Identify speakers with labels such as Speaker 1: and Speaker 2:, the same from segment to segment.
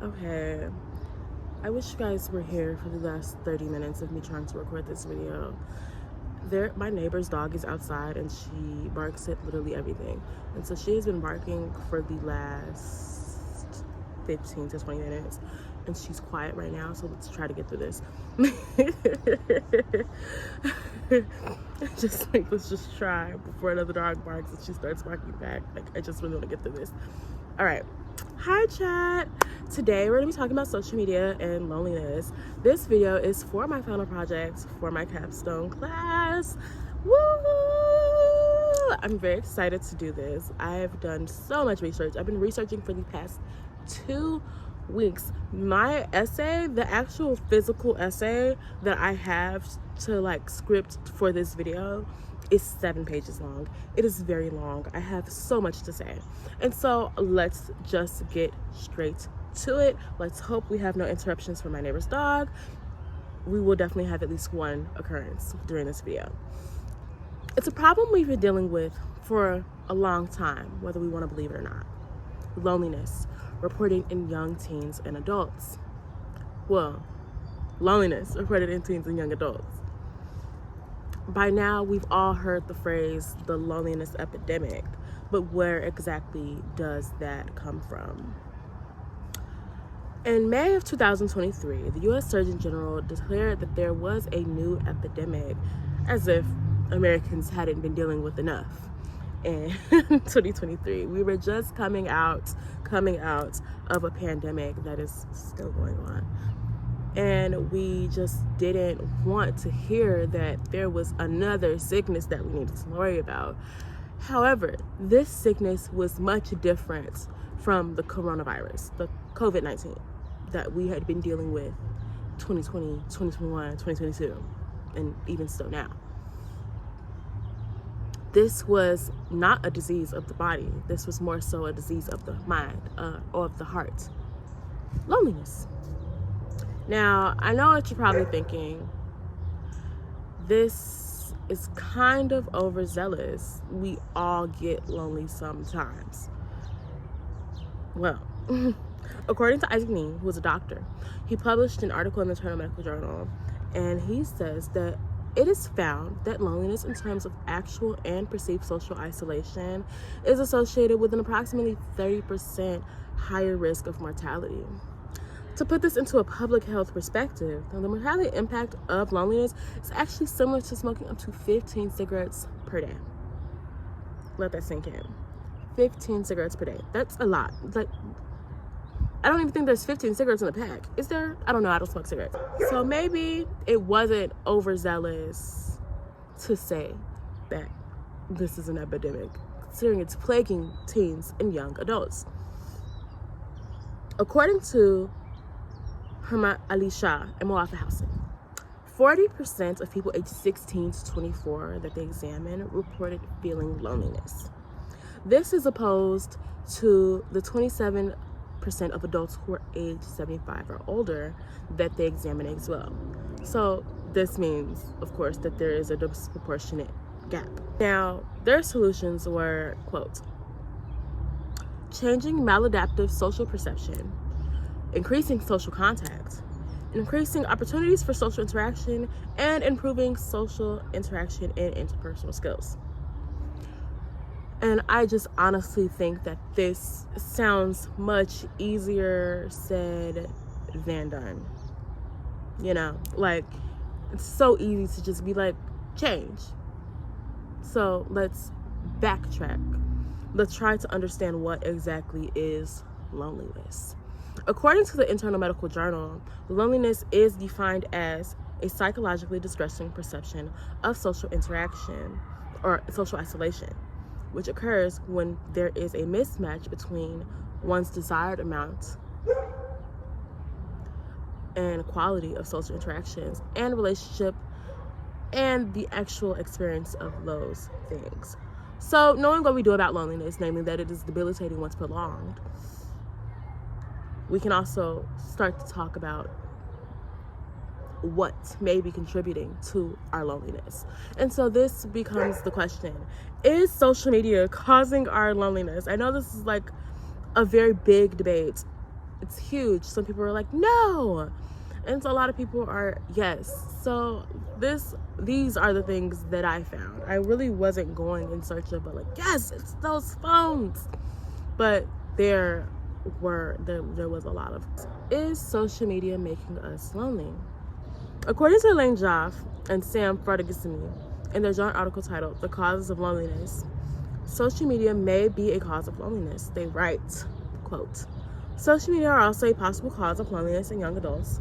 Speaker 1: Okay, I wish you guys were here for the last 30 minutes of me trying to record this video. My neighbor's dog is outside and she barks at literally everything. And so she has been barking for the last 15 to 20 minutes. And she's quiet right now, so let's try to get through this. Let's just try before another dog barks and she starts barking back. I just really want to get through this. All right. Hi chat. Today we're going to be talking about social media and loneliness. This video is for my final project for my capstone class. Woo! I'm very excited to do this. I've done so much research. I've been researching for the past 2 weeks. My essay, the actual physical essay that I have to script for this video, is 7 pages long. It is very long. I have so much to say. And so let's just get straight to it. Let's hope we have no interruptions from my neighbor's dog. We will definitely have at least one occurrence during this video. It's a problem we've been dealing with for a long time, whether we want to believe it or not. Loneliness, reported in young teens and adults. Well, loneliness reported in teens and young adults. By now, we've all heard the phrase, the loneliness epidemic, but where exactly does that come from? In May of 2023, the U.S. Surgeon General declared that there was a new epidemic, as if Americans hadn't been dealing with enough. In 2023, we were just coming out of a pandemic that is still going on. And we just didn't want to hear that there was another sickness that we needed to worry about. However, this sickness was much different from the coronavirus, the COVID-19 that we had been dealing with 2020, 2021, 2022, and even still now. This was not a disease of the body. This was more so a disease of the mind, or of the heart. Loneliness. Now, I know what you're probably thinking. This is kind of overzealous. We all get lonely sometimes. Well, according to Isaac Nee, who is a doctor, he published an article in the Internal Medical Journal, and he says that it is found that loneliness in terms of actual and perceived social isolation is associated with an approximately 30% higher risk of mortality. To put this into a public health perspective, the mortality impact of loneliness is actually similar to smoking up to 15 cigarettes per day. Let that sink in. 15 cigarettes per day. That's a lot. I don't even think there's 15 cigarettes in a pack. Is there? I don't know. I don't smoke cigarettes. So maybe it wasn't overzealous to say that this is an epidemic, considering it's plaguing teens and young adults. According to Hermat Ali Shah and Moafa Housing, 40% of people aged 16 to 24 that they examined reported feeling loneliness. This is opposed to the 27% of adults who are aged 75 or older that they examined as well. So this means, of course, that there is a disproportionate gap. Now, their solutions were, quote, changing maladaptive social perception, increasing social contact, increasing opportunities for social interaction, and improving social interaction and interpersonal skills. And I just honestly think that this sounds much easier said than done. You know, it's so easy to just be change. So let's backtrack. Let's try to understand what exactly is loneliness. According to the Internal Medical Journal, loneliness is defined as a psychologically distressing perception of social interaction or social isolation, which occurs when there is a mismatch between one's desired amount and quality of social interactions and relationship and the actual experience of those things. So knowing what we do about loneliness, namely that it is debilitating once prolonged, we can also start to talk about what may be contributing to our loneliness. And so this becomes the question, is social media causing our loneliness? I know this is a very big debate it's huge. Some people are like, no. And so a lot of people are, yes. So these are the things that I found. I really wasn't going in search of, but like, yes, it's those phones. But there was a lot of, is social media making us lonely? According to Elaine Joff and Sam Ferguson in their joint article titled The Causes of Loneliness, social media may be a cause of loneliness. They write, quote, social media are also a possible cause of loneliness in young adults,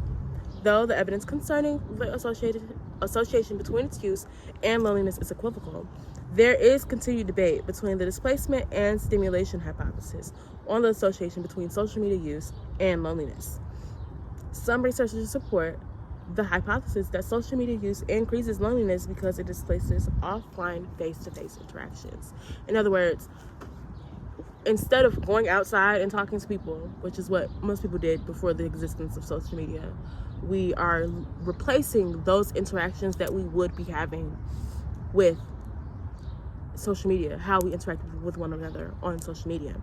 Speaker 1: though the evidence concerning the association between its use and loneliness is equivocal. There is continued debate between the displacement and stimulation hypothesis on the association between social media use and loneliness. Some researchers support the hypothesis that social media use increases loneliness because it displaces offline face-to-face interactions. In other words, instead of going outside and talking to people, which is what most people did before the existence of social media, we are replacing those interactions that we would be having with social media, how we interact with one another on social media.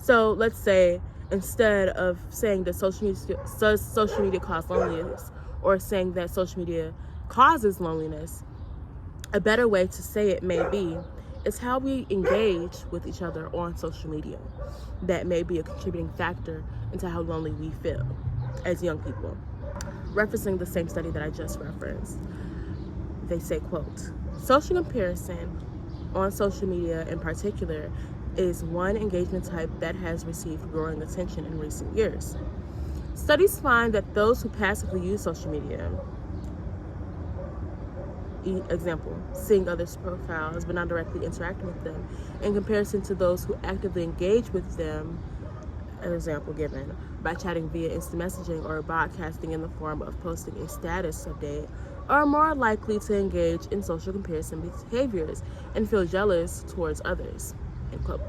Speaker 1: So let's say, instead of saying that social media causes loneliness, or saying that social media causes loneliness, a better way to say it may be, is how we engage with each other on social media. That may be a contributing factor into how lonely we feel as young people. Referencing the same study that I just referenced, they say, quote, social comparison on social media in particular is one engagement type that has received growing attention in recent years. Studies find that those who passively use social media, example, seeing others' profiles but not directly interacting with them, in comparison to those who actively engage with them, an example given, by chatting via instant messaging or broadcasting in the form of posting a status update, are more likely to engage in social comparison behaviors and feel jealous towards others, end quote.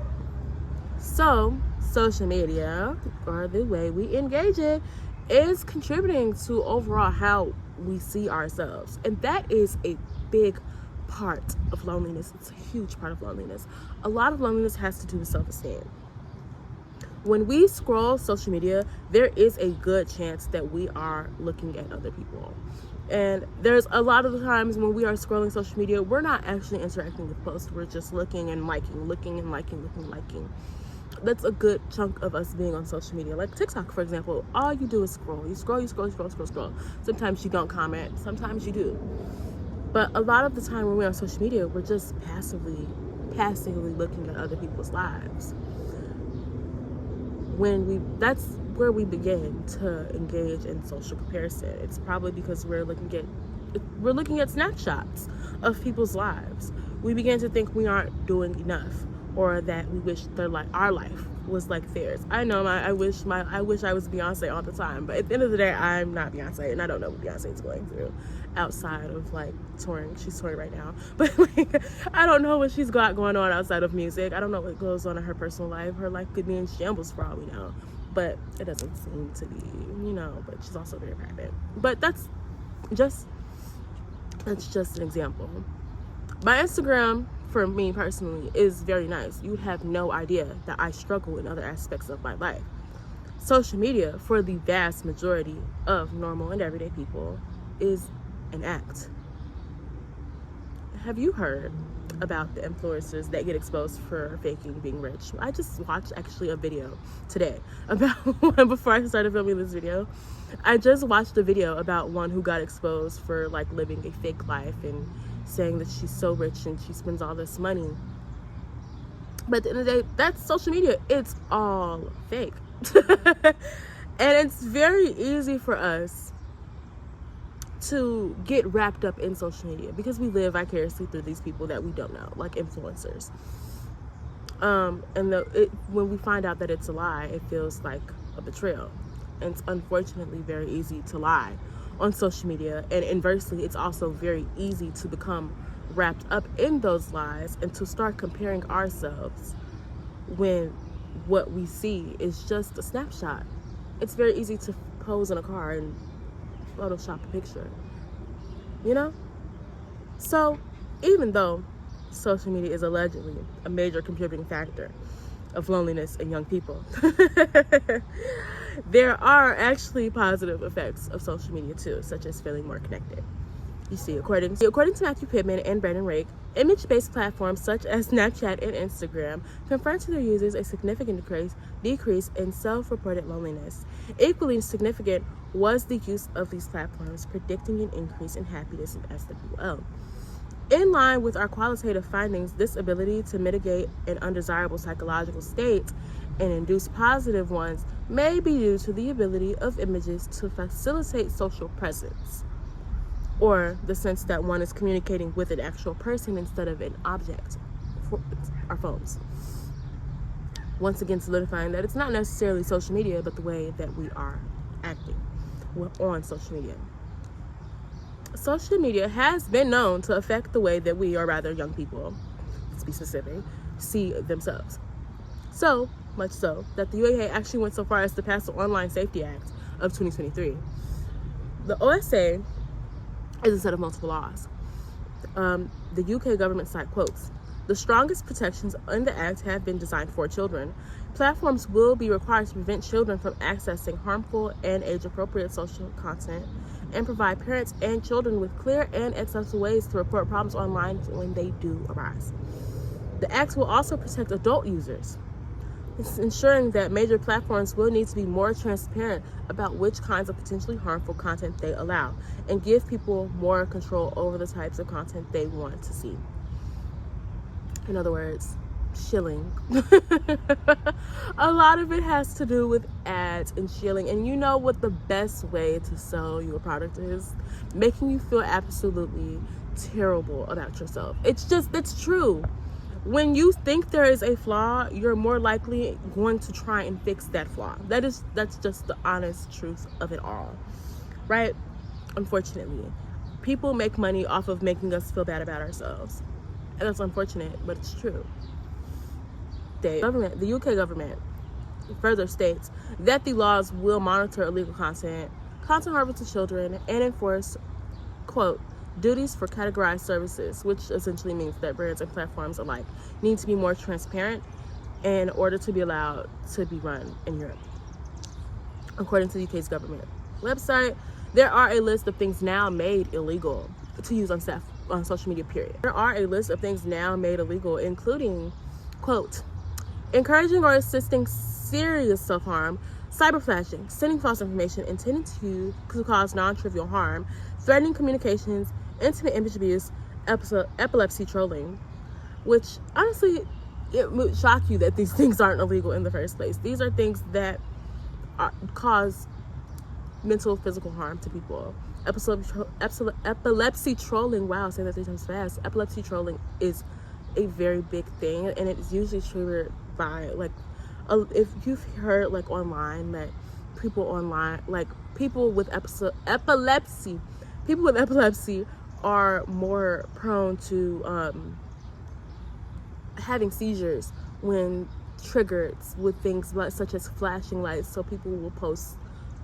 Speaker 1: So, social media, or the way we engage it, is contributing to overall how we see ourselves. And that is a big part of loneliness. It's a huge part of loneliness. A lot of loneliness has to do with self-esteem. When we scroll social media, there is a good chance that we are looking at other people. And there's a lot of the times when we are scrolling social media, we're not actually interacting with posts. We're just looking and liking. That's a good chunk of us being on social media. Like TikTok, for example, all you do is scroll. You scroll. Sometimes you don't comment. Sometimes you do. But a lot of the time when we're on social media, we're just passively looking at other people's lives. That's where we begin to engage in social comparison. It's probably because we're looking at snapshots of people's lives. We begin to think we aren't doing enough, or that we wish our life was like theirs. I know I wish I was Beyonce all the time, but at the end of the day, I'm not Beyonce, and I don't know what Beyonce is going through outside of like touring. She's touring right now, but like I don't know what she's got going on outside of music. I don't know what goes on in her personal life. Her life could be in shambles for all we know, but it doesn't seem to be, but she's also very private. But that's just an example. My Instagram, for me personally, is very nice. You have no idea that I struggle in other aspects of my life. Social media, for the vast majority of normal and everyday people, is an act. Have you heard about the influencers that get exposed for faking being rich? I just watched actually a video today about before I started filming this video. I just watched a video about one who got exposed for like living a fake life and saying that she's so rich and she spends all this money. But at the end of the day, that's social media. It's all fake. And it's very easy for us to get wrapped up in social media because we live vicariously through these people that we don't know, like influencers. When we find out that it's a lie, it feels like a betrayal. And it's unfortunately very easy to lie on social media, and inversely, it's also very easy to become wrapped up in those lies and to start comparing ourselves when what we see is just a snapshot. It's very easy to pose in a car and Photoshop a picture, So even though social media is allegedly a major contributing factor of loneliness in young people. There are actually positive effects of social media too, such as feeling more connected. You see, according to Matthew Pittman and Brandon Rake, image-based platforms such as Snapchat and Instagram confirm to their users a significant decrease in self-reported loneliness. Equally significant was the use of these platforms, predicting an increase in happiness in SWO. In line with our qualitative findings, this ability to mitigate an undesirable psychological state and induce positive ones may be due to the ability of images to facilitate social presence, or the sense that one is communicating with an actual person instead of an object, for our phones. Once again, solidifying that it's not necessarily social media, but the way that we are acting on social media. Social media has been known to affect the way that we, or rather young people, let's be specific, see themselves. So much so that the UAA actually went so far as to pass the Online Safety Act of 2023. The OSA is a set of multiple laws. The UK government site quotes, "The strongest protections in the Act have been designed for children. Platforms will be required to prevent children from accessing harmful and age-appropriate social content and provide parents and children with clear and accessible ways to report problems online when they do arise. The Act will also protect adult users. It's ensuring that major platforms will need to be more transparent about which kinds of potentially harmful content they allow and give people more control over the types of content they want to see." In other words, shilling. A lot of it has to do with ads and shilling. And you know what the best way to sell your product is? Making you feel absolutely terrible about yourself. It's true. When you think there is a flaw, you're more likely going to try and fix that flaw. That's just the honest truth of it all, right? Unfortunately, people make money off of making us feel bad about ourselves. And that's unfortunate, but it's true. The UK government further states that the laws will monitor illegal content harmful to children, and enforce, quote, duties for categorized services, which essentially means that brands and platforms alike need to be more transparent in order to be allowed to be run in Europe. According to the UK's government website, there are a list of things now made illegal to use on social media, period. There are a list of things now made illegal, including, quote, encouraging or assisting serious self-harm, cyberflashing, sending false information intended to cause non-trivial harm, threatening communications, intimate image abuse, epilepsy trolling, which honestly, it would shock you that these things aren't illegal in the first place. These are things that cause mental, physical harm to people. Epilepsy trolling, wow, say that 3 times fast. Epilepsy trolling is a very big thing, and it is usually triggered by, like, if you've heard, like, online, that people with epilepsy are more prone to having seizures when triggered with things such as flashing lights. So people will post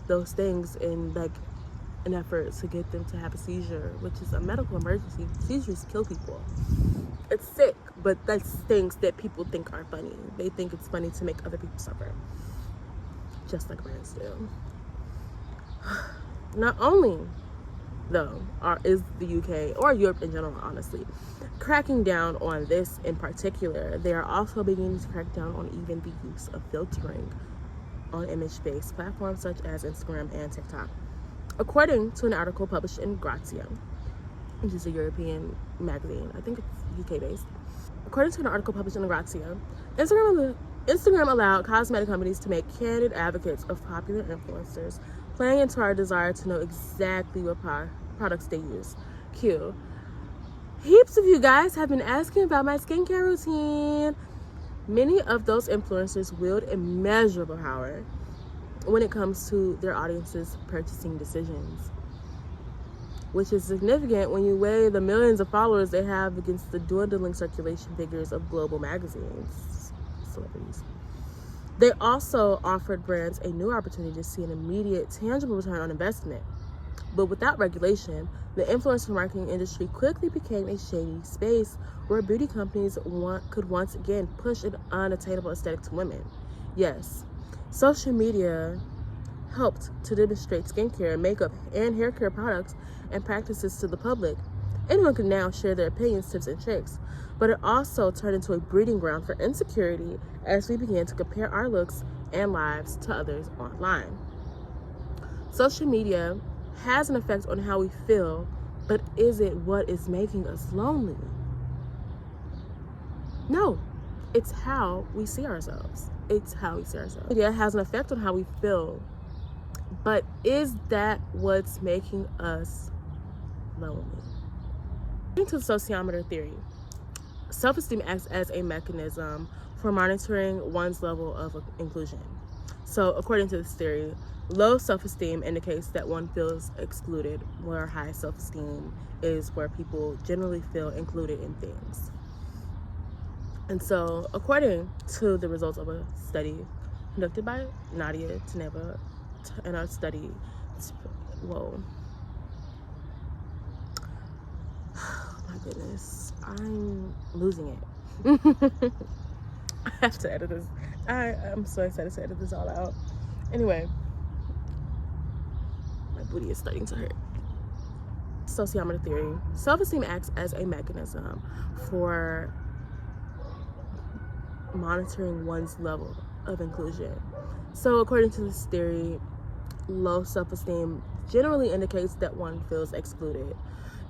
Speaker 1: those things in, like, an effort to get them to have a seizure, which is a medical emergency. Seizures kill people. It's sick, but that's things that people think are funny. They think it's funny to make other people suffer, just like brands do. Not only, though, is the UK, or Europe in general, honestly, cracking down on this in particular, they are also beginning to crack down on even the use of filtering on image-based platforms such as Instagram and TikTok. According to an article published in Grazia, which is a European magazine, I think it's UK-based. According to an article published in Grazia, Instagram allowed cosmetic companies to make candid advocates of popular influencers, playing into our desire to know exactly what products they use. Q. Heaps of you guys have been asking about my skincare routine. Many of those influencers wield immeasurable power when it comes to their audience's purchasing decisions, which is significant when you weigh the millions of followers they have against the dwindling circulation figures of global magazines, celebrities. They also offered brands a new opportunity to see an immediate, tangible return on investment. But without regulation, the influencer marketing industry quickly became a shady space where beauty companies could once again push an unattainable aesthetic to women. Yes, social media helped to demonstrate skincare, makeup, and hair care products and practices to the public. Anyone can now share their opinions, tips, and tricks, but it also turned into a breeding ground for insecurity as we began to compare our looks and lives to others online. Social media has an effect on how we feel, but is it what is making us lonely? No, it's how we see ourselves. It's how we see ourselves. Media has an effect on how we feel, but is that what's making us lonely? According to the sociometer theory, self-esteem acts as a mechanism for monitoring one's level of inclusion. So according to this theory, low self-esteem indicates that one feels excluded, where high self-esteem is where people generally feel included in things. And so according to the results of a study conducted by Nadia Teneva, in our study, whoa, oh my goodness, I'm losing it. I have to edit this. I'm so excited to edit this all out. Anyway, my booty is starting to hurt. Sociometer theory. Self-esteem acts as a mechanism for monitoring one's level of inclusion. So according to this theory, low self-esteem generally indicates that one feels excluded,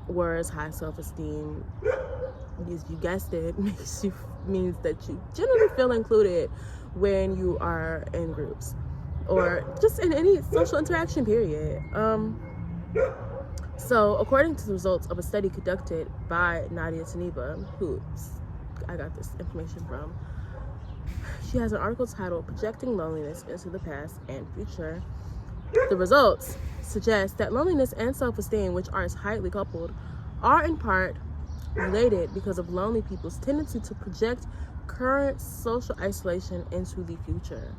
Speaker 1: whereas high self-esteem, as you guessed it, means that you generally feel included when you are in groups or just in any social interaction, period. So according to the results of a study conducted by Nadia Teneva, who I got this information from, she has an article titled "Projecting Loneliness into the Past and Future." The results suggest that loneliness and self-esteem, which are highly coupled, are in part related because of lonely people's tendency to project current social isolation into the future.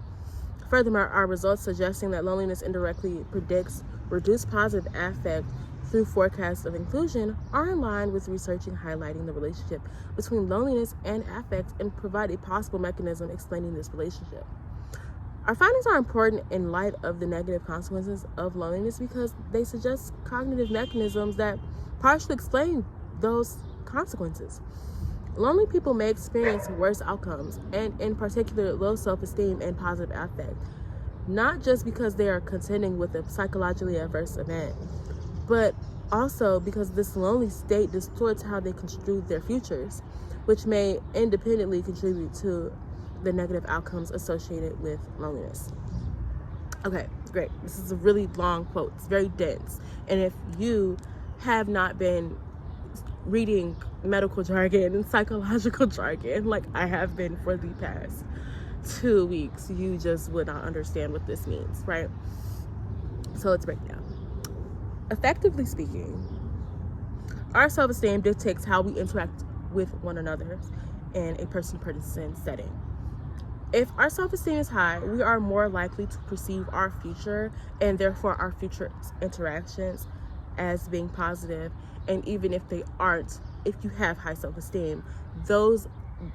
Speaker 1: Furthermore, our results suggesting that loneliness indirectly predicts reduced positive affect through forecasts of inclusion are in line with researching highlighting the relationship between loneliness and affect and provide a possible mechanism explaining this relationship. Our findings are important in light of the negative consequences of loneliness because they suggest cognitive mechanisms that partially explain those consequences. Lonely people may experience worse outcomes, and in particular low self-esteem and positive affect, not just because they are contending with a psychologically adverse event, but also because this lonely state distorts how they construe their futures, which may independently contribute to the negative outcomes associated with loneliness. Okay, great. This is a really long quote. It's very dense. And if you have not been reading medical jargon and psychological jargon like I have been for the past 2 weeks, you just would not understand what this means, right? So let's break it down. Effectively speaking, our self-esteem dictates how we interact with one another in a person-to-person setting. If our self-esteem is high, we are more likely to perceive our future and therefore our future interactions as being positive. And even if they aren't, if you have high self-esteem, those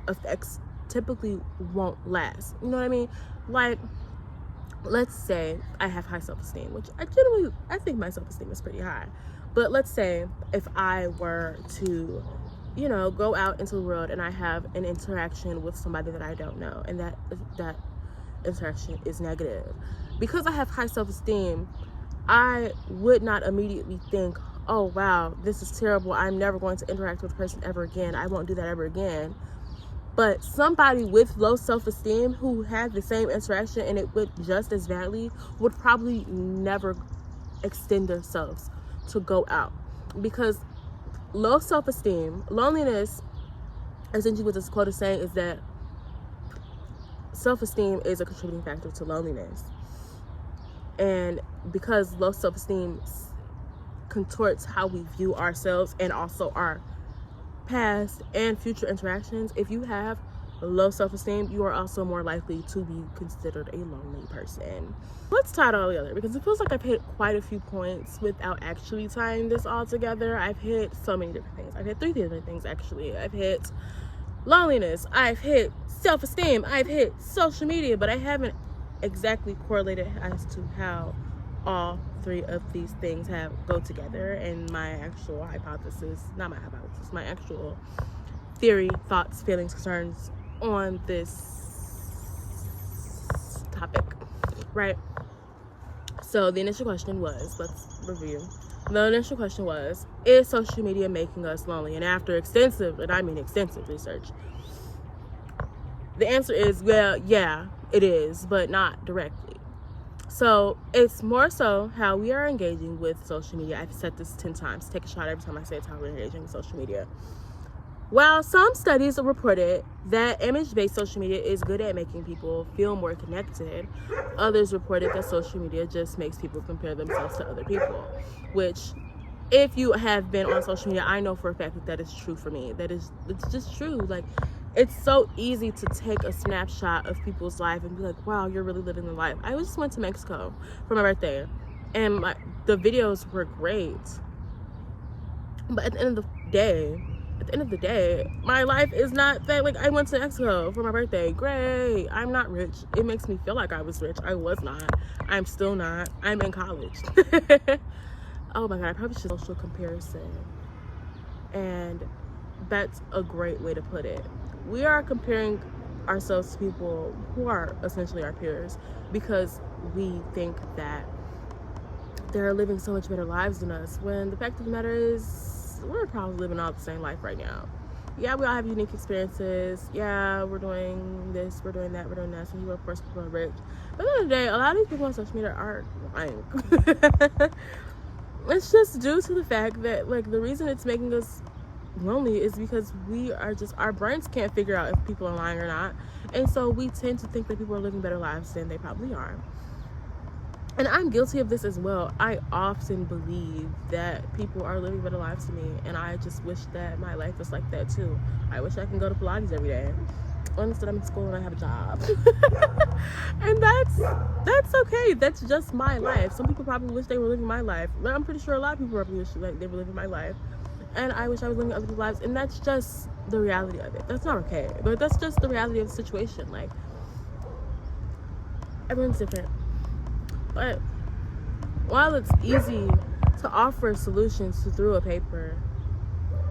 Speaker 1: effects typically won't last. You know what I mean? Like, let's say I have high self-esteem, which I think my self-esteem is pretty high. But let's say if I were to, go out into the world and I have an interaction with somebody that I don't know, and that interaction is negative. Because I have high self-esteem, I would not immediately think, oh wow, this is terrible, I'm never going to interact with a person ever again, I won't do that ever again. But somebody with low self-esteem who had the same interaction and it went just as badly would probably never extend themselves to go out. Because low self-esteem, loneliness, essentially what this quote is saying is that self-esteem is a contributing factor to loneliness. And because low self-esteem contorts how we view ourselves and also our past and future interactions, if you have low self-esteem, you are also more likely to be considered a lonely person. Let's tie it all together, because it feels like I've hit quite a few points without actually tying this all together. I've hit so many different things. I've hit 3 different things, actually. I've hit loneliness, I've hit self-esteem, I've hit social media, but I haven't exactly correlated as to how all 3 of these things go together. And my actual hypothesis, not my hypothesis, my actual theory, thoughts, feelings, concerns on this topic, right? So the initial question was, let's review. The initial question was, is social media making us lonely? And after extensive, and I mean extensive research, the answer is, well, yeah, it is, but not directly. So it's more so how we are engaging with social media. I've said this 10 times. Take a shot every time I say it's how we're engaging with social media. While some studies reported that image-based social media is good at making people feel more connected, others reported that social media just makes people compare themselves to other people, which, if you have been on social media, I know for a fact that is true for me. It's just true. Like, it's so easy to take a snapshot of people's life and be like, wow, you're really living the life. I just went to Mexico for my birthday, and the videos were great. But at the end of the day, my life is not that. Like, I went to Mexico for my birthday. Great. I'm not rich. It makes me feel like I was rich. I was not. I'm still not. I'm in college. Oh my God, I probably should social comparison. And that's a great way to put it. We are comparing ourselves to people who are essentially our peers because we think that they're living so much better lives than us, when the fact of the matter is, we're probably living all the same life right now. Yeah, we all have unique experiences. Yeah, we're doing this, we're doing that, we're doing that. So you, of course, people are rich. But at the end of the day, a lot of these people on social media are lying. It's just due to the fact that, like, the reason it's making us lonely is because our brains can't figure out if people are lying or not. And so we tend to think that people are living better lives than they probably are. And I'm guilty of this as well. I often believe that people are living better lives than me, and I just wish that my life was like that too. I wish I can go to Pilates every day. Instead, I'm in school and I have a job. And that's okay. That's just my life. Some people probably wish they were living my life. But I'm pretty sure a lot of people probably wish like they were living my life. And I wish I was living other people's lives. And that's just the reality of it. That's not okay. But that's just the reality of the situation. Like, everyone's different. But while it's easy to offer solutions through a paper,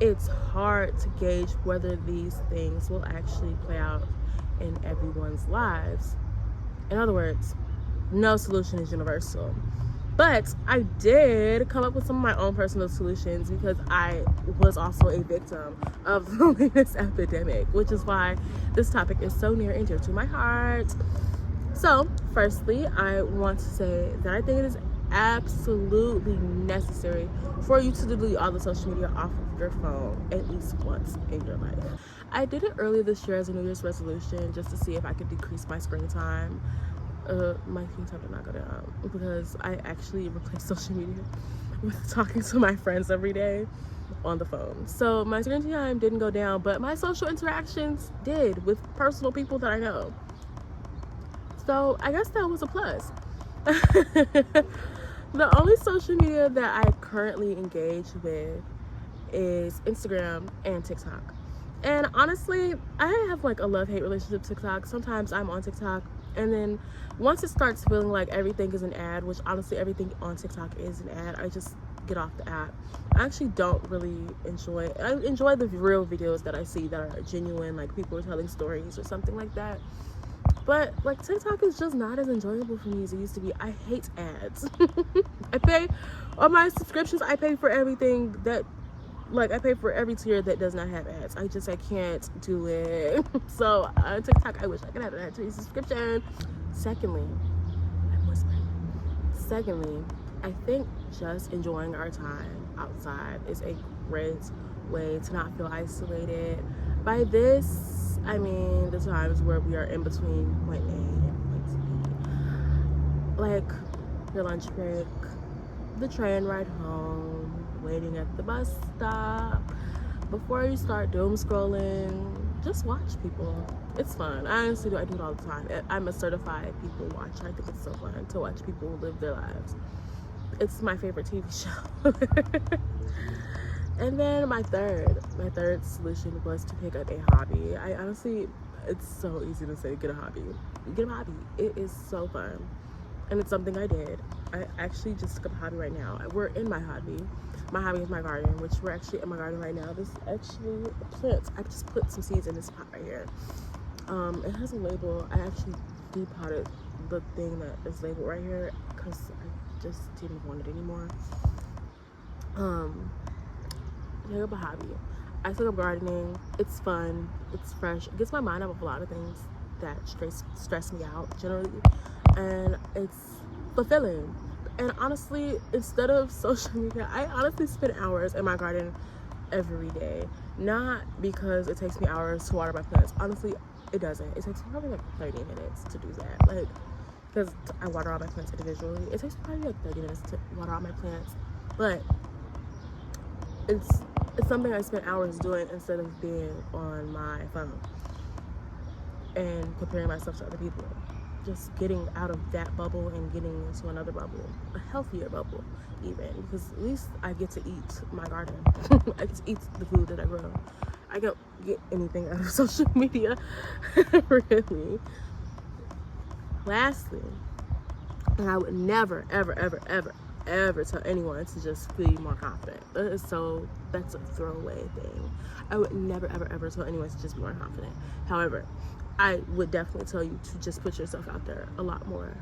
Speaker 1: it's hard to gauge whether these things will actually play out in everyone's lives. In other words, no solution is universal. But I did come up with some of my own personal solutions because I was also a victim of the loneliness epidemic, which is why this topic is so near and dear to my heart. So, firstly, I want to say that I think it is absolutely necessary for you to delete all the social media off of your phone at least once in your life. I did it earlier this year as a New Year's resolution just to see if I could decrease my screen time. My screen time did not go down because I actually replaced social media with talking to my friends every day on the phone. So my screen time didn't go down, but my social interactions did with personal people that I know. So I guess that was a plus. The only social media that I currently engage with is Instagram and TikTok. And honestly, I have like a love-hate relationship with TikTok. Sometimes I'm on TikTok, and then once it starts feeling like everything is an ad, which honestly everything on TikTok is an ad, I just get off the app. I actually don't really enjoy it. I enjoy the real videos that I see that are genuine, like people are telling stories or something like that. But like TikTok is just not as enjoyable for me as it used to be. I hate ads. I pay on my subscriptions. I pay for everything that, like, I pay for every tier that does not have ads. I can't do it. So TikTok, I wish I could have an ad-free subscription. Secondly, I think just enjoying our time outside is a great way to not feel isolated. By this, I mean the times where we are in between point A and point B. Like your lunch break, the train ride home, waiting at the bus stop. Before you start doom scrolling, just watch people. It's fun. I honestly do. I do it all the time. I'm a certified people watcher. I think it's so fun to watch people live their lives. It's my favorite TV show. And then my third solution was to pick up a hobby. I honestly, it's so easy to say get a hobby. Get a hobby. It is so fun. And it's something I did. I actually just took up a hobby right now. We're in my hobby. My hobby is my garden, which we're actually in my garden right now. This actually plants. I just put some seeds in this pot right here. It has a label. I actually depotted the thing that is labeled right here because I just didn't want it anymore. Take up a hobby. I took up gardening. It's fun. It's fresh. It gets my mind off of a lot of things that stress me out generally, and it's fulfilling. And honestly, instead of social media, I honestly spend hours in my garden every day. Not because it takes me hours to water my plants. Honestly, it doesn't. It takes me probably like 30 minutes to do that. Like, because I water all my plants individually. It takes me probably like 30 minutes to water all my plants. But it's something I spend hours doing instead of being on my phone and comparing myself to other people. Just getting out of that bubble and getting into another bubble, a healthier bubble even, because at least I get to eat my garden. I get to eat the food that I grow. I don't get anything out of social media, really. Lastly, and I would never, ever, ever, ever, ever tell anyone to just be more confident. That's a throwaway thing. I would never, ever, ever tell anyone to just be more confident. However, I would definitely tell you to just put yourself out there a lot more.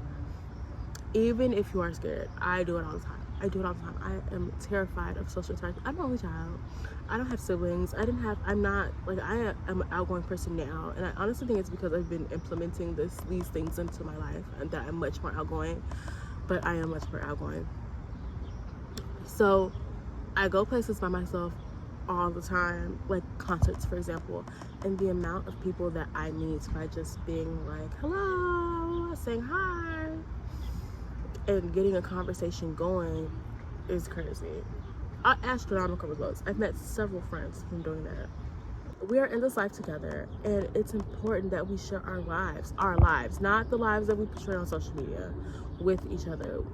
Speaker 1: Even if you are scared. I do it all the time. I am terrified of social interaction. I'm an only child. I don't have siblings. I am an outgoing person now. And I honestly think it's because I've been implementing these things into my life and that I'm much more outgoing. But I am much more outgoing. So I go places by myself all the time, like concerts, for example, and the amount of people that I meet by just being like, hello, saying hi, and getting a conversation going is crazy. Astronomical results. I've met several friends from doing that. We are in this life together, and it's important that we share our lives, not the lives that we portray on social media, with each other.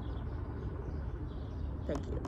Speaker 1: Thank you.